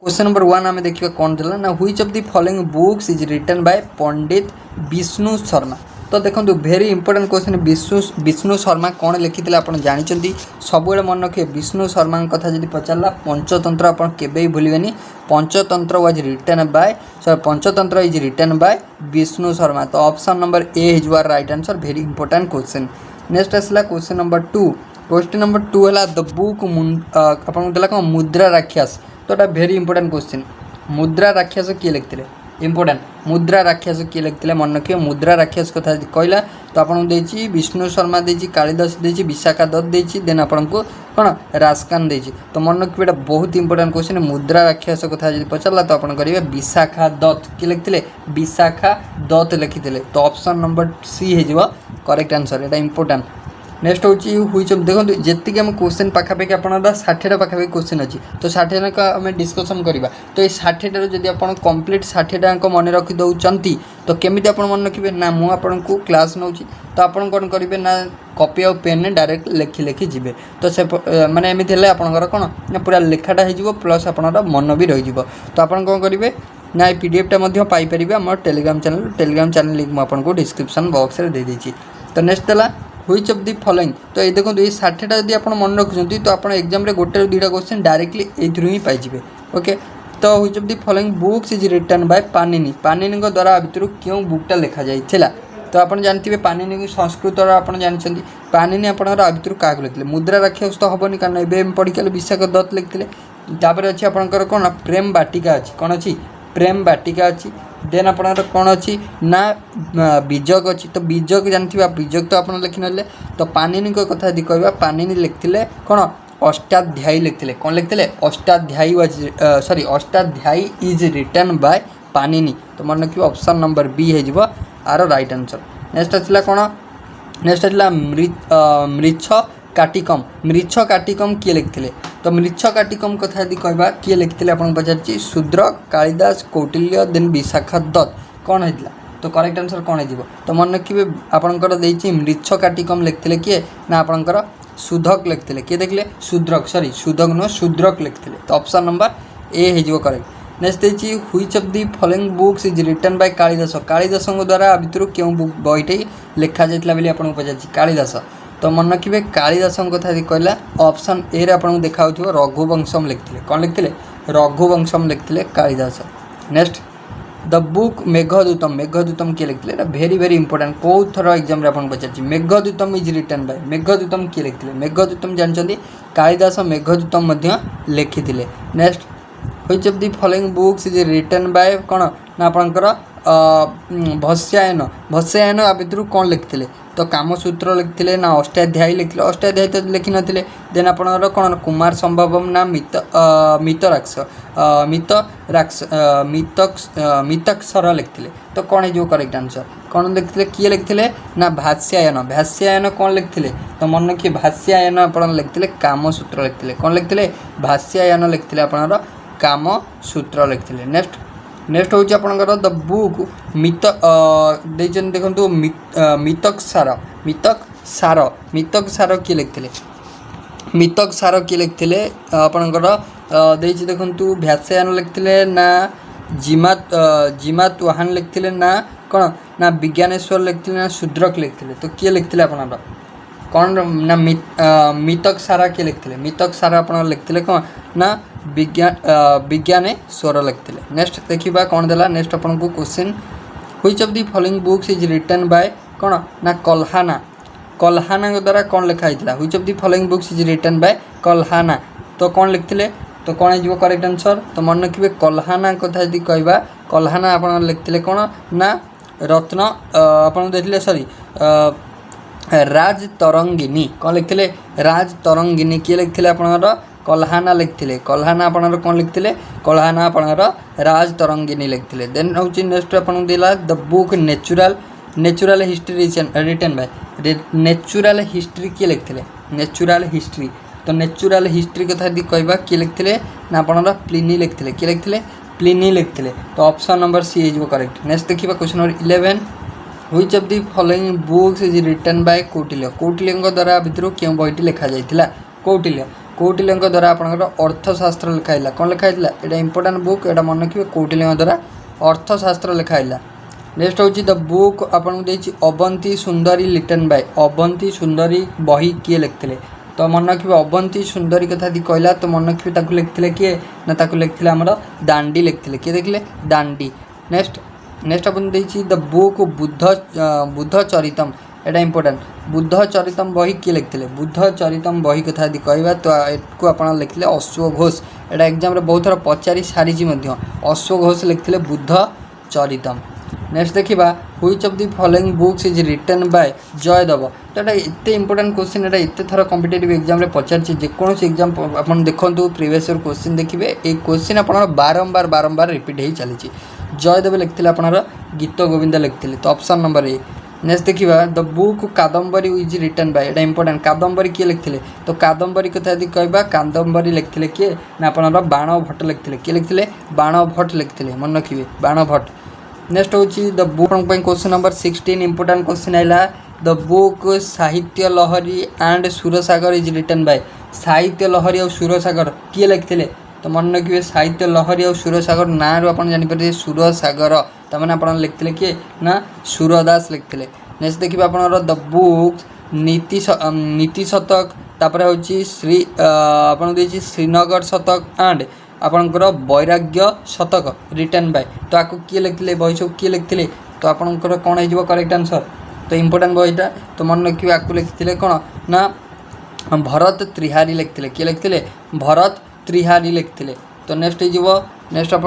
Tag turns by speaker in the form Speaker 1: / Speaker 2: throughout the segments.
Speaker 1: Question number 1 आम देखा कौन था ना which of the following books is written by Pandit Vishnu Sharma. तो देखो very important question Vishnu Sharma कौन लिखी आप जानते सब मन रखिए विष्णु शर्मा कथा जब पचारा पंचतंत्र आप केवे भूलें Panchatantra was written by Panchatantra is written by Vishnu Sharma. तो option number A is your right answer very important question. Next आसला क्वेश्चन नंबर 2। क्वेश्चन नंबर 2 है द बुक आपको देला कौन मुद्रा राक्षस। तो ये भेरी इंपोर्टेंट क्वेश्चन मुद्रा राक्षस किए लिखते इंपोर्टेंट मुद्रा राक्षस किए लिखते मन रखिए मुद्रा राक्षस कथा कहला तो आपको देती विष्णु शर्मा देती कालिदास देती विशाखा दत्त देती देन आपन को कौन राजकान देती। तो मन रखिए एटा बहुत इंपोर्टेंट क्वेश्चन मुद्रा राक्षस कथा जब पचारा तो आपन करेंगे विशाखा दत्त किए लिखते विशाखा दत्त लिखिते। तो ऑप्शन नंबर सी हो करेक्ट आंसर एटा इंपोर्टेंट। नेक्स्ट हूँ व्हिच देखो जी आम क्वेश्चन पाखापाखि आप 60 पाखापाखि क्वेश्चन अच्छी तो 60 आम डिस्कसन करवा। तो ये 60 जब आप कम्प्लीट 60 मन रखी दौरान तो केमी आप मन रखिए ना मुझे क्लास नौ तो आप कौन करेंगे ना कॉपी और पेन डायरेक्ट लेखि लेखि जी तो से माने एमती आपंकर कौन ना पूरा लेखाटा हो प्लस आप मन भी रही तो आप कौन करेंगे ना ये पीडीएफटा पाइपर आम टेलीग्राम चैनल लिंक मुझे डिस्क्रिप्शन बॉक्स में दे देती। तो नेक्स्ट है व्हिच ऑफ द फॉलोइंग। तो ये देखो ये 60 जब आप मन रखुच्च तो आप एग्जाम गोटे 2टा क्वेश्चन डायरेक्टली ये पाइबे ओके। तो which of the following books is written by Panini Panini द्वारा भितर क्यों बुकटा लिखा जाइथिला। तो आप जानते हैं पाणिनि को संस्कृत आप जानते पाणिनि आपंकर भितर क्या लिखते मुद्रा राक्षस तो हेनी कारण ए पढ़ी विशाखा दत्त लिखते तापर अच्छी आपंकर कौन प्रेम बाटिका अच्छी कौन अच्छी प्रेम बाटिका अच्छी देन आपंकर कौन अच्छी ना बीजक अच्छी। तो बीजक जानते बीजक तो आप लिखि ना तो पाणिनि कथा यदि कह पाणिनि लिखते कौन अष्टाध्यायी लिखते कौन लिखते Ashtadhyayi was sorry Ashtadhyayi is written by Panini. तो मन रखिए ऑप्शन नंबर बी हो आर राइट आंसर। नेक्स्ट आसला कौन नेक्स्ट आसला मृच्छ काटिकम किए लिखते। तो मृच्छ काटिकम कथा यदि कहवा किए लिखते आपको पचार शूद्र कालिदास कौटिल्य देन विशाखा दत्त कौन होता। तो करेक्ट आंसर कौन हो तो मन रखिए आपंकर देती मृच्छ काटिकम लिखते किए ना आपंकर शूधक लिखते किए देखले शूद्रक सॉरी शूधक नुह शूद्रक लिखते। तो ऑप्शन नंबर ए हो करेक्ट। नेक्स्ट देखिए which of the following books is written by Kalidas Kalidas द्वारा भितर क्यों बुक बईटे लिखा जाता बोली आपको पचार कालिदास। तो मन रखिए कालिदास कथा यदि कहला ऑप्शन ए रे आपको देखा रघुवंशम लिखते कौन लिखते रघुवंशम लिखते Kalidas. Next the book Meghdootam किए लिखते भेरी भेरी इंपोर्टेंट कौ थर एग्जाम आपको पचार Meghdootam is written by Meghdootam किए लिखते मेघदूतम जानते कालिदास मेघदूतम लिखी। Next which of the following books is written by कौन ना आपंकर भस्यायन आ भितर कौन लिखते तो कामसूत्र लिखते ना अष्टाध्यायी लिखते अष्टाध्यायी तो लिखि नथिले देन आपनकर कौन कुमार संभवम ना मितक्षर लिखते। तो कौन है जो करेक्ट आंसर कौन लिखते किए लिखते ना भाष्यायन कौन लिखते। तो मन रखिए भाष्यायन आप लिखते कामसूत्र लिखते कौन लिखते भाष्यायन लिखते आपनकर कामसूत्र लिखते। नेक्स्ट हूँ आपंकर द बुक देखो मितक सार किए लिखते आपंकर देखु भाष्यायन लिखते ना जिमात वाहन लिखते ना कौन ना विज्ञानेश्वर लिखते ना शूद्रक लिखते। तो किए लिखते आप कौन ना मितक सारा किए लिखते मितक सारा आप लिखते कौन ना विज्ञानेश्वर लिखते। नेक्स्ट देखा कौन देला नेक्स्ट आपको question which of the following books is written by कौन ना कल्हाना द्वारा कौन लिखाई which of the following books is written by Kalhana. तो कौन लिखते तो कौन हो करेक्ट आंसर। तो मन रखिए कल्हाना कथा यदि कहवा कल्हाना आप लिखते कौन ना रत्न आप देखते सॉरी राज तरंगिनी कौन लिखते राज तरंगिनी किए लिखते आपंकर कल्हाना लिखते कल्हाना आपंकर कौन लिखते कल्हाना आपंकर राज तरंगिनी लिखते। देन हूँ नेक्स्ट आपको देला the book natural history written by natural history किए लिखते नेचुरल हिस्ट्री। तो नेचुरल हिस्ट्री कथा यदि कहवा किए लिखते ना आपंकर प्लिनी लिखते किए लिखते प्लिनी लिखते। तो ऑप्शन नंबर सी हो करेक्ट। नेक्स्ट देखिए question number 11 which of the following books is written by Kautilya द्वारा भितर क्यों बईटी लिखा जाइथिला कौटिल्य कौटिल्य द्वारा आपंकर अर्थशास्त्र लिखाइला कौन लिखाइला एटा इंपोर्टेंट बुक एटा मन रखिए कौटिल्य द्वारा अर्थशास्त्र लिखाइला। नेक्स्ट हूँ द बुक आपको देती अवंती सुंदरी लिटन बाय अवंती सुंदरी बही किए लिखते तो मन रखिए अवंती सुंदरी कथा दी कहला तो मन रखिए लिखते किए ना लिखते आमर दांडी लिखते किए देखिले दांडी। नेक्स्ट अपन देखिए the book Buddha चरितम Etah important Buddha चरितम बही किए लिखते बुद्ध चरितम बही कथा यदि कहवा तो आपको आप लिखते अश्व घोष एटा एग्जाम रे बहुत थर पचारि सारी अश्व घोष लिखते बुद्ध चरितम। नेक्स्ट देखा which of the following books is written by Jayadev तो ये एते इंपोर्टेंट क्वेश्चन एटा एते थर कॉम्पिटिटिव एग्जाम रे पचार जेकोसी एग्जाम आपन देखंतु प्रीवियस ईयर क्वेश्चन देखिए ये क्वेश्चन आपन बारंबार रिपीट हो चली जयदेव लिखते आपनर गीत गोविंद लिखते तो ऑप्शन नंबर ए। नेक्स्ट देखा the book Kadambari is written by एटा इंपोर्टेंट कादम्बरी किए लिखते तो कादम्बरी कथा यदि कहवा कादम्बरी लिखते किए ना आपनर बाण भट्ट लिखते किए लिखते बाण भट्ट लिखते मन रखिए Bana Bhatta. Next who the book question number 16 important question है the book Sahitya Lahari and Sursagar is written by Sahitya Lahari और सुरसागर किए लिखते तो मन रखिए साहित्य लहरी और सुरसागर ना रू आप जापर सुरसागर तमें आप लिखते किए ना सुरदास लिखते। नेक्स्ट देखिए आप द बुक नीति शतक तापर हूँ श्री आपन देखिए श्रीनगर शतक एंड आपणकर वैराग्य शतक रिटर्न बाय तो आपको किए लिखते बही सब किए लिखते तो आपणकर कौन हो करेक्ट आंसर तो इंपोर्टेंट बहीटा तो मन रखिए आपको लिखते कौन ना भरत त्रिहारी लिखते किए लिखते भरत त्रिहारी लिखते तो नेक्स्ट हो नेक्स्ट आप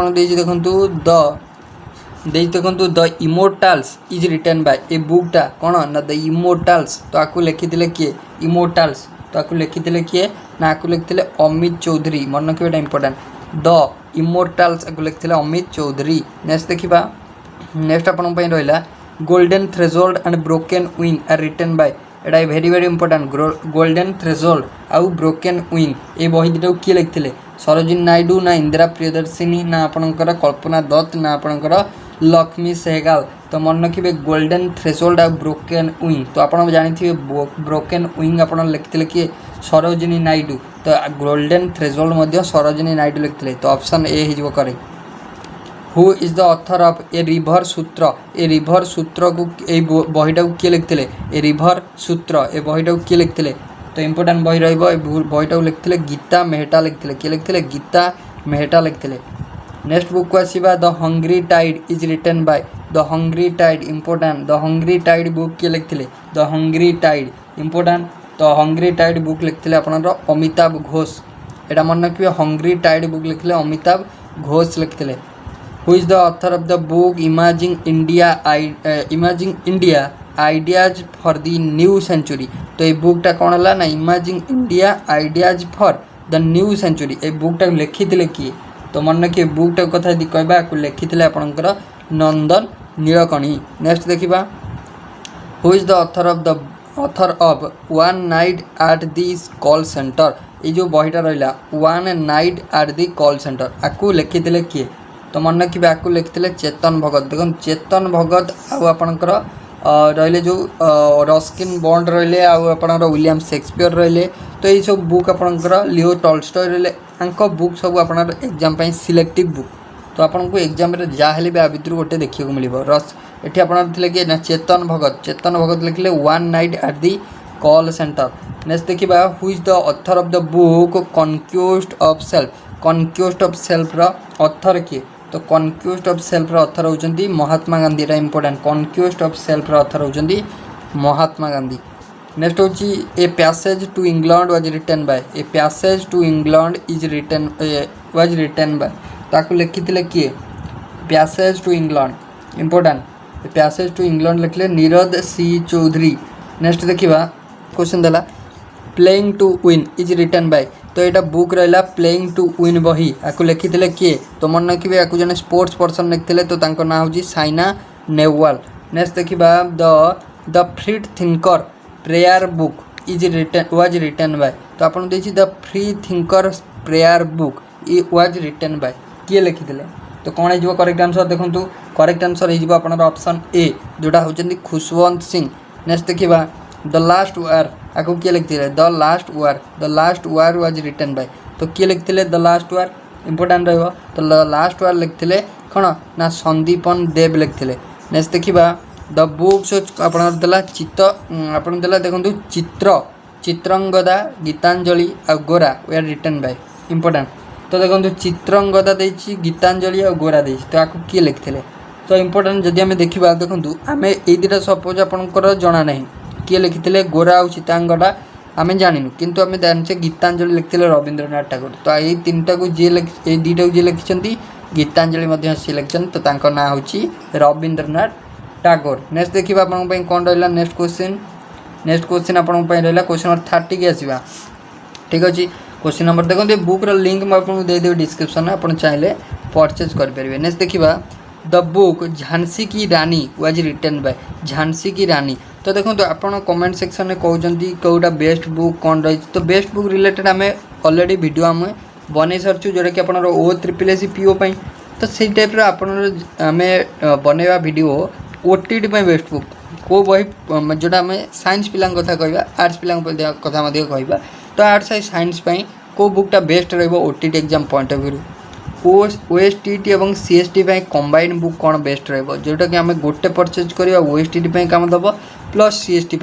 Speaker 1: देखु द इमोर्टाल्स इज रिटन बाय ए बुकटा कौन ना द इमोर्टाल्स तो आपको लिखिते किए इमोर्टाल्स तो आपको लिखिते किए ना आपको लिखते अमित चौधरी मन रखिए इंपोर्टेंट द इमोर्टाल्स आपको लिखते अमित चौधरी। नेक्स्ट देखा नेक्स्ट आपन रहा golden threshold and broken wing are written by एटा वेरी इंपोर्टेंट गोल्डन थ्रेशोल्ड आउ ब्रोकन विंग ये बही दुटा किए लिखते सरोजिनी नायडू ना इंदिरा प्रियदर्शिनी ना आपणकर कल्पना दत्त ना आपणकर लक्ष्मी सहगाल तो मन रखिए गोल्डन थ्रेशोल्ड आ ब्रोकन विंग तो आप जानी ब्रोकन विंग आप लिखते किए सरोजिनी नायडू तो गोल्डन थ्रेशोल्ड सरोजिनी नायडू लिखते तो ऑप्शन ए हो correct. Who is the author of A river सूत्र को ए बहीटा किए लिखते ए रिभर सूत्र ए बहीटा किए लिखते तो इंपोर्टेंट बही रहीटा लिखते गीता मेहटा लिखते किए लिखते गीता मेहटा लिखते। नेक्स्ट बुक को आसवा the hungry tide is written by the hungry tide important the hungry tide book किए लिखते द हंग्री टाइड इंपोर्टेंट तो हंग्री टाइड बुक लिखते आपनर अमिताभ घोष एटा मन रखिए हंग्री टाइड बुक लिखते अमिताभ घोष लिखते। Who is the author of the book imagining India ideas for the new century तो ये बुकटा कौन है ना imagining India ideas for the new century ये बुकटा लिखिते किए तो मन रखिए बुकटा कथा यदि कहवा लिखिते आपणकर नंदन नीलकणी। नेक्स्ट देखा who is the author of one night at this call centre ये जो बहीटा रहा one night at the call centre आपको लिखिते किए तो मन रखिए आपको लिखते चेतन भगत देख चेतन भगत आपणकर रहिले जो रस्किन बॉन्ड रहिले आपणकर विलियम शेक्सपियर रहिले तो ये सब बुक आपणकर लियो टॉल्स्टॉय रहिले बुक सब आप एग्जाम सिलेक्टिव बुक तो आपन को एग्जाम रे जहाँ भी आ भितर गोटे देखा मिल रस ये आपने कि ना चेतन भगत लिखले one night at the call centre. Next देखा who is the author of the book conquest of self author किए तो कन्क्वेस्ट ऑफ सेल्फ ऑथर होती महात्मा गांधी रा important conquest of self author होती महात्मा गांधी। नेक्स्ट होची a passage to England was written by a passage to England is written was written by ताकू लिखिते किए passage to England important passage to England लिखले Nirad C Chaudhuri. Next देखा question देला playing to win is written by तो यहाँ book रहा playing to win बही आपको लिखिते किए तो मन रखिए आपको जन स्पोर्ट्स पर्सन लिखते तो ना हूँ साइना नेहवाल। नेक्स्ट देखा the freed thinker prayer book is written was written by तो आपन देखिए the free thinker prayer book was written by किए लिखिते तो कौन हो करेक्ट आंसर देखो करेक्ट आंसर हो ऑप्शन ए जोटा होती खुशवंत सिंह। नेक्स्ट देखा द लास्ट वार आपको किए लिखते the last war was written by तो किए लिखते द लास्ट वार इंपोर्टाट रहा तो लास्ट वार लिखते कौन ना संदीपन देव लिखते नेक्स्ट देखा द बुक्स आपला चित्त आप देखो चित्रंगदा गीतांजलि आ गोरा वे आर रिटन बाय इंपोर्टाट तो देखो चित्रंगदा देती गीतांजलि आ गोरा दे तो आपको किए लिखते तो इंपोर्टाट जदि आम देखा देखो आम ये दुटा सपोज आपंकर जना ना किए लिखते गोरा और चित्रांगदा आम जानू किंतु आम जाने गीतांजलि लिखते रवींद्रनाथ टागोर तो ये तीन टाक जी ये दुटा जी लिखिं गीतांजलि सी लिखिं तो ना हूँ रवींद्रनाथ टागोर नेक्स्ट देखिए आपंप कौन रहा नेक्स्ट क्वेश्चन आपंप रहा क्वेश्चन नंबर 30 की आसवा ठीक अच्छे क्वेश्चन नंबर देखो बुक लिंक मुझे देदेवी डिस्क्रिप्शन में आप चाहिए परचेज करेंगे नेक्स्ट देखा द बुक झांसी की रानी वाज रिटन बाय झांसी की रानी तो देखो आप कमेंट सेक्शन में कहते कौटा बेस्ट बुक कौन रही तो बेस्ट बुक रिलेटेड आम अलरेडी वीडियो आम बन सारी जोटा कि आप OSSC PO तो से टाइप आप बनवा वीडियो OTT बेस्ट बुक को बही जोटा आम साइंस पिला कथा कह आर्ट्स पिला कथा कह तो आर्ट्स साइंस को बुकटा best OTT exam point of view OSTT और CST कंबाइंड बुक कौन बेस्ट रोटा कि आम गोटे परचेज करवा OSTT काम दब प्लस CST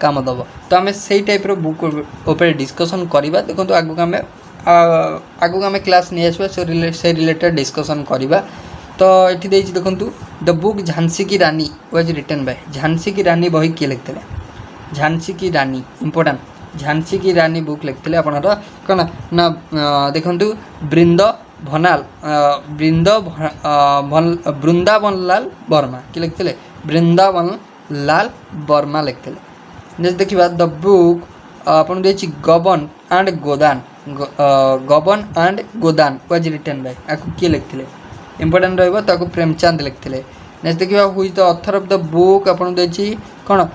Speaker 1: काम दब तो आम से टाइप बुक उपर डिस्कसन करवा देखो आगू आम क्लास नहीं आसवा से रिलेटेड डिस्कसन करवा तो ये देखो द बुक झांसी की रानी वाज रिटन बाय झांसी की रानी बही किए लिखते झांसी की रानी इंपोर्टाट झांसी की रानी बुक लिखते आप कौन ना देखु वृंदावन लाल वर्मा कि लिखते वृंदावन लाल वर्मा लिखते नेक्स्ट देखा द बुक आपन देखिए Gaban and Godan was written by आपको किए लिखते इंपोर्टाट रहा प्रेमचंद लिखते नेक्स्ट देखा हुई the author of the book आपन देखिए कौन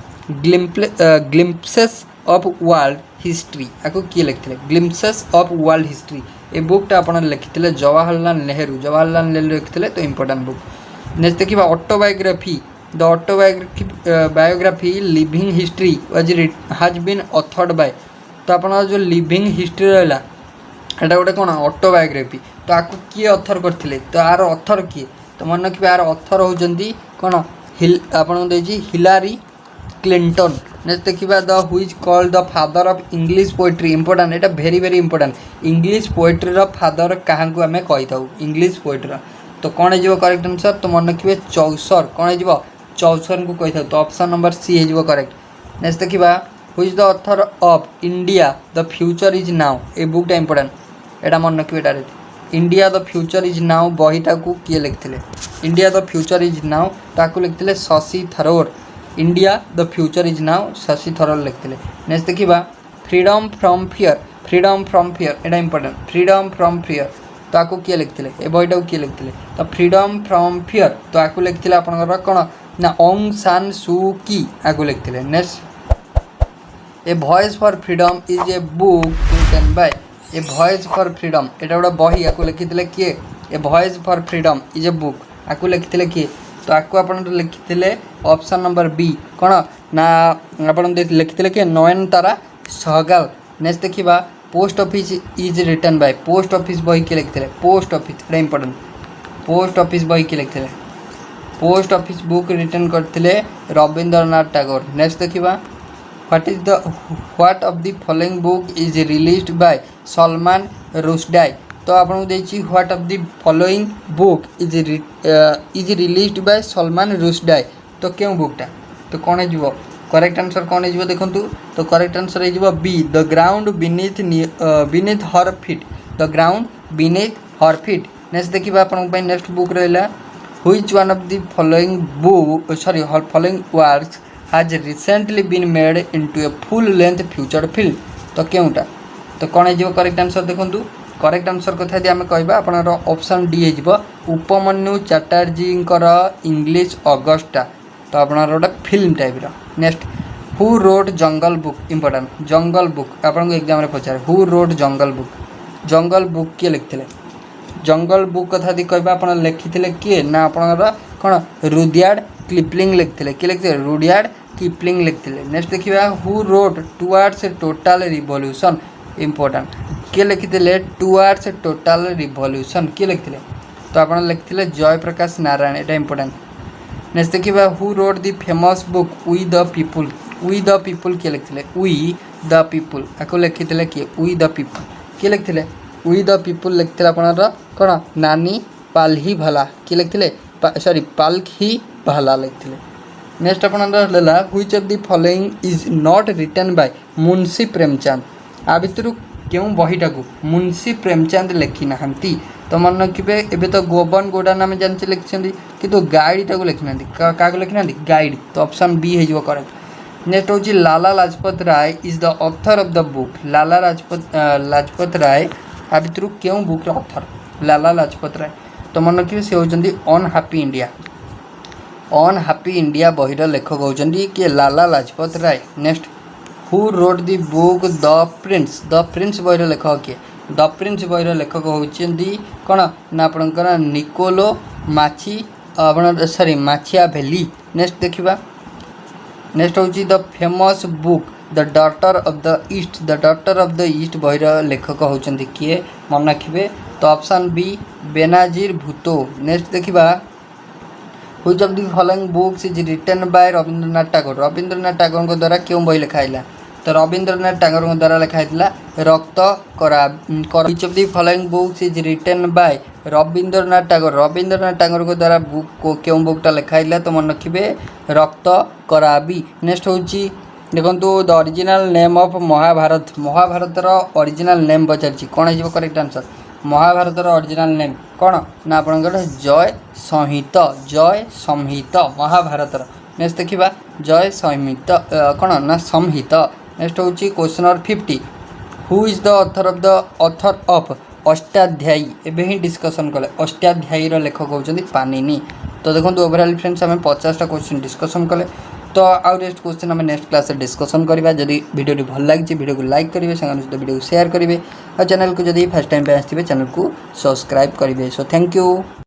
Speaker 1: ग्लिम्पसेस ऑफ वर्ल्ड हिस्ट्री आपको किए लिखते ग्लिम्पसेस ऑफ वर्ल्ड हिस्ट्री ये बुकटा आप लिखते जवाहरलाल नेहरू लिखते तो इंपोर्टाट बुक नेक्स्ट देखा autobiography the autobiography living history has been authored by तो आप जो लिविंग हिस्ट्री रहा एटा गोटे कौन ऑटोबायोग्राफी तो आपको किए ऑथर करते तो यार ऑथर किए तो मन रखिए यार ऑथर होती कौन आपन हिलारी क्लिंटन नेक्स्ट देखा the who is called the father of English poetry important एटा very very important English poetry father क्या आम कही था इंग्लिश पोएट्री तो कौन हो करेक्ट आंसर तो मन रखिए चौसर कौन हो चौसर को कही था तो ऑप्शन नंबर सी हो करेक्ट नेक्स्ट देखा who is the author of India the future is now a बुकटा इंपोर्टाट एटा मन रखिए direct India the future is now बहीटा को किए लिखते India the future is now ताकू लिखते Shashi Tharoor India the future is now Shashi Tharoor लिखते नेक्स्ट देखा फ्रीडम फ्रॉम फियर एटा इंपोर्टाट फ्रीडम फ्रॉम फियर तो आपको किए लिखते ये बहीटा को किए लिखते तो फ्रीडम फ्रॉम फियर तो आपको लिखते आपंकर कौन ना ऑंग सान सू की आपको लिखते next a voice for freedom is a book written by a voice for freedom एटा गोटे बही आपको लिखते किए a voice for freedom is a book आपको लिखते किए तो आपको आप लिखते ऑप्शन नंबर बी कौन ना आप लिखते किए नयनतारा सहगल नेक्स्ट देखा post office is written by post office बही किए लिखते post office important post office बही किए लिखते पोस्ट ऑफिस बुक रिटर्न करते रवींद्रनाथ टागोर नेक्स्ट देखा what of the following book is released by Salman Rushdie तो आपको देखिए what of the following book is released by Salman Rushdie तो क्यों बुकटा तो कौन हो करेक्ट आंसर कौन हो देखो तो करेक्ट आंसर हो be the ground beneath her feet the ground beneath her feet next देखा आप नेक्स्ट बुक रहा which one of the following book following works has recently been made into a full length feature film तो क्योंटा तो कौन हो correct answer देखो correct answer कथा आम कह आप ऑप्शन डी हो उपमन्यु चैटर्जी इंग्लिश अगस्टा तो आप गोटे film type next who wrote jungle book important jungle book आपको एग्जाम पचारे हु रोड जंगल बुक किए लिखते जंगल बुक कथा कह आप लिखिते किए ना आप कौन रुडयार्ड किपलिंग लिखते किए लिखते रुडयार्ड किपलिंग लिखिले। नेक्स्ट देखिए who road towards total revolution important किए लिखिले टुवर्ड्स टोटल रिवॉल्यूशन किए लिखिले तो आप लिखिले जयप्रकाश नारायण एटा इंपोर्टेंट। नेक्स्ट देखिए who wrote the famous book we the people किए लिखिले वी द पीपुल आपको लिखिले किए वी द पीपुल किए लिखिले वी द पीपुल लिखिले आपनर कौन नानी पाल्ही भाला किए लिखिले सॉरी पाल्ही भाला लिखिले। नेक्स्ट आपला which of the following is not written by Munshi Premchand आ भितर क्यों बहीटा को मुंशी प्रेमचंद लिखि ना तो मन रखिए एबे तो गोवन गोडा नाम जानते लिखिं कि गाइडटा को लिखि ना क्या लिखि ना गाइड तो ऑप्शन बी हो correct. Next who Lala Lajpat Rai is the author of the book Lala Lajpat Rai आ भितर क्यों बुक ऑथर लाला लाजपत राय तो मन रखिए सी होती ऑन हैप्पी इंडिया बहीर लेखक होती कि Lala Lajpat Rai. Next who wrote the book the prince बहीर लेखक किए द प्रिंस बहीर लेखक होती कौन ना आपणकर निकोलो माची सॉरी माचियाभेली। नेक्स्ट देखिबा next who the famous book the daughter of the east बहीर लेखक होती किए मन रखिए तो ऑप्शन बी बेनाजीर भूतो। नेक्स्ट देखिबा which of the following books is written by Rabindranath Tagore को द्वारा क्यों बही लिखाइला तो रविंद्रनाथ टैगोर को द्वारा लिखाइला रक्त करा। Which of the following books is written by Rabindranath Tagore को द्वारा बुक को क्यों बुकटा लिखाइला तो मन रखिए रक्त कराबी। नेक्स्ट हूँ देखो द ओरिजिनल नेम ऑफ महाभारतर ओरिजिनल नेम पचार कौन हो करेक्ट आंसर महाभारतर ओरिजिनल नेम कौन ना आपंकर जय संहित महाभारतर। नेक्स्ट देखा जय संहित कौन ना संहित। नेक्स्ट हूँ question number 50 who is the author of Ashtadhyayi एवं ही डिस्कसन कले अष्टाध्यायी लेखक होती पाणिनि। तो देखो ओवरऑल फ्रेंड्स आम 50टा क्वेश्चन डिस्कसन कले तो आउ नेक्स्ट क्वेश्चन आम नेक्स्ट क्लास डिस्कसन करवा। जदि वीडियो भल लगी वीडियो को लाइक करेंगे साथ वीडियो को शेयर करेंगे और चैनल को जब फर्स्ट टाइम पे आसते चैनल को सब्सक्राइब करेंगे। So thank you.